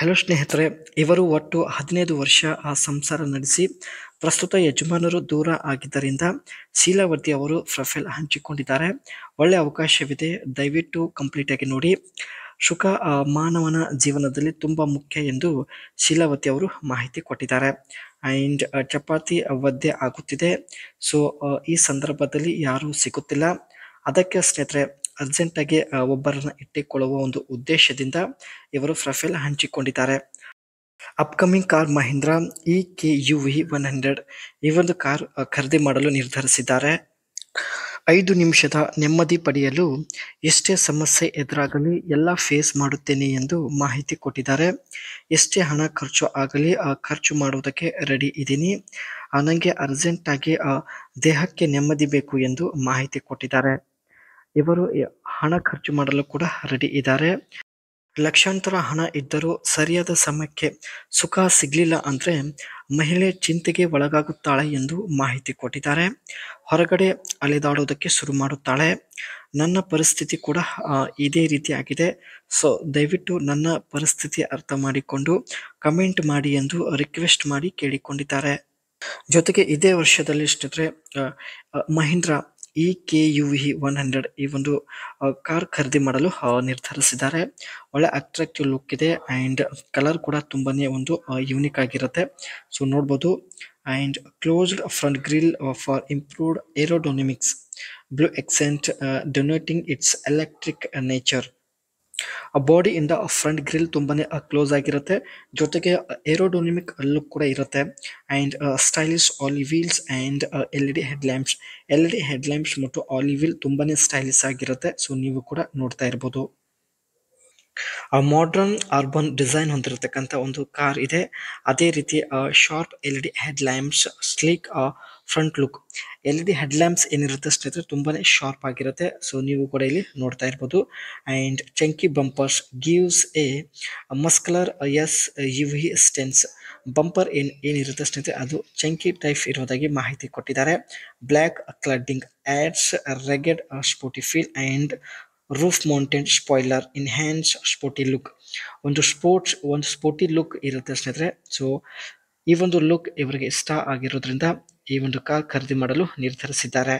Hello ಸ್ನೇಹಿತರೆ, ಇವರು ಒಟ್ಟು 15 ವರ್ಷ ಸಂಸಾರ ನಡೆಸಿ ಪ್ರಸ್ತುತ ಯಜಮಾನರು ದೂರ ಆಗಿದ್ದರಿಂದ ಶೀಲಾವತಿ ಅವರು ಪ್ರೊಫೈಲ್ ಹಂಚಿಕೊಂಡಿದ್ದಾರೆ. ಒಳ್ಳೆ ಅವಕಾಶವಿದೆ, ದಯವಿಟ್ಟು ಕಂಪ್ಲೀಟ್ ಆಗಿ ನೋಡಿ. ಸುಖ ಮಾನವನ ಜೀವನದಲ್ಲಿ ತುಂಬಾ ಮುಖ್ಯ ಎಂದು ಶೀಲಾವತಿ ಅವರು ಮಾಹಿತಿ ಕೊಟ್ಟಿದ್ದಾರೆ. ಅಂಡ್ ಚಪಾತಿ ಒದ್ದೆ ಆಗುತ್ತಿದೆ. ಸೊ ಈ ಸಂದರ್ಭದಲ್ಲಿ ಯಾರೂ ಸಿಗುತ್ತಿಲ್ಲ. ಅದಕ್ಕೆ ಸ್ನೇಹಿತರೆ ಅರ್ಜೆಂಟಾಗಿ ಒಬ್ಬರನ್ನ ಇಟ್ಟುಕೊಳ್ಳುವ ಒಂದು ಉದ್ದೇಶದಿಂದ ಇವರು ಪ್ರೊಫೈಲ್ ಹಂಚಿಕೊಂಡಿದ್ದಾರೆ. ಅಪ್ಕಮಿಂಗ್ ಕಾರ್ ಮಹೀಂದ್ರ EQV 100 ಈ ಒಂದು ಕಾರ್ ಖರೀದಿ ಮಾಡಲು ನಿರ್ಧರಿಸಿದ್ದಾರೆ. 5 ನಿಮಿಷದ ನೆಮ್ಮದಿ ಪಡೆಯಲು ಎಷ್ಟೇ ಸಮಸ್ಯೆ ಎದುರಾಗಲಿ ಎಲ್ಲ ಫೇಸ್ ಮಾಡುತ್ತೇನೆ ಎಂದು ಮಾಹಿತಿ ಕೊಟ್ಟಿದ್ದಾರೆ. ಎಷ್ಟೇ ಹಣ ಖರ್ಚು ಆಗಲಿ ಖರ್ಚು ಮಾಡುವುದಕ್ಕೆ ರೆಡಿ ಇದ್ದೀನಿ. ನನಗೆ ಅರ್ಜೆಂಟಾಗಿ ದೇಹಕ್ಕೆ ನೆಮ್ಮದಿ ಬೇಕು ಎಂದು ಮಾಹಿತಿ ಕೊಟ್ಟಿದ್ದಾರೆ. ಇವರು ಹಣ ಖರ್ಚು ಮಾಡಲು ಕೂಡ ರೆಡಿ ಇದ್ದಾರೆ. ಲಕ್ಷಾಂತರ ಹಣ ಇದ್ದರೂ ಸರಿಯಾದ ಸಮಯಕ್ಕೆ ಸುಖ ಸಿಗಲಿಲ್ಲ ಅಂದರೆ ಮಹಿಳೆ ಚಿಂತೆಗೆ ಒಳಗಾಗುತ್ತಾಳೆ ಎಂದು ಮಾಹಿತಿ ಕೊಟ್ಟಿದ್ದಾರೆ. ಹೊರಗಡೆ ಅಲೆದಾಡೋದಕ್ಕೆ ಶುರು ಮಾಡುತ್ತಾಳೆ. ನನ್ನ ಪರಿಸ್ಥಿತಿ ಕೂಡ ಇದೇ ರೀತಿ ಆಗಿದೆ. ಸೊ ದಯವಿಟ್ಟು ನನ್ನ ಪರಿಸ್ಥಿತಿ ಅರ್ಥ ಮಾಡಿಕೊಂಡು ಕಮೆಂಟ್ ಮಾಡಿ ಎಂದು ರಿಕ್ವೆಸ್ಟ್ ಮಾಡಿ ಕೇಳಿಕೊಂಡಿದ್ದಾರೆ. ಜೊತೆಗೆ ಇದೇ ವರ್ಷದಲ್ಲಿ ಸ್ನೇಹಿತರೆ ಮಹೀಂದ್ರ EQV 100 ಈ ಒಂದು ಕಾರ್ ಖರೀದಿ ಮಾಡಲು ನಿರ್ಧರಿಸಿದ್ದಾರೆ. ಒಳ್ಳೆ ಅಟ್ರಾಕ್ಟಿವ್ ಲುಕ್ ಇದೆ ಅಂಡ್ ಕಲರ್ ಕೂಡ ತುಂಬಾನೇ ಒಂದು ಯೂನಿಕ್ ಆಗಿರುತ್ತೆ. ಸೊ ನೋಡ್ಬೋದು. And closed front grille for improved aerodynamics, blue accent denoting its electric nature. Body ಇಂದ ಫ್ರಂಟ್ ಗ್ರಿಲ್ ತುಂಬಾನೇ ಕ್ಲೋಸ್ ಆಗಿರುತ್ತೆ. ಜೊತೆಗೆ ಏರೋಡೈನಮಿಕ್ ಲುಕ್ ಕೂಡ ಇರುತ್ತೆ. And stylish alloy wheels and LED headlamps ಮತ್ತು ಆಲಿವ್ ವೀಲ್ ತುಂಬಾನೇ ಸ್ಟೈಲಿಶ್ ಆಗಿರುತ್ತೆ. ಸೊ ನೀವು ಕೂಡ ನೋಡ್ತಾ ಇರ್ಬೋದು. ಮಾಡರ್ನ್ ಅರ್ಬನ್ ಡಿಸೈನ್ ಹೊಂದಿರತಕ್ಕಂಥ ಒಂದು ಕಾರ್ ಇದೆ. ಅದೇ ರೀತಿ sharp LED headlamps, sleek front look. LED headlamps ಏನಿರುತ್ತೆ ಸ್ನೇಹಿತರೆ ತುಂಬಾನೇ ಶಾರ್ಪ್ ಆಗಿರುತ್ತೆ. ಸೊ ನೀವು ಕೂಡ ಇಲ್ಲಿ ನೋಡ್ತಾ ಇರ್ಬೋದು. And chunky bumpers gives a muscular SUV stance. Bumper ಏನಿರುತ್ತೆ ಸ್ನೇಹಿತರೆ ಅದು ಚಂಕಿ ಟೈಪ್ ಇರುವುದಾಗಿ ಮಾಹಿತಿ ಕೊಟ್ಟಿದ್ದಾರೆ. Black cladding adds rugged sporty feel and roof mounted spoiler enhance sporty look. ಒಂದು ಸ್ಪೋರ್ಟಿ ಲುಕ್ ಇರುತ್ತೆ ಸ್ನೇಹಿತರೆ. ಸೊ ಈ ಒಂದು ಲುಕ್ ಇವರಿಗೆ ಇಷ್ಟ ಆಗಿರೋದ್ರಿಂದ ಈ ಒಂದು ಕಾರ್ ಖರೀದಿ ಮಾಡಲು ನಿರ್ಧರಿಸಿದ್ದಾರೆ.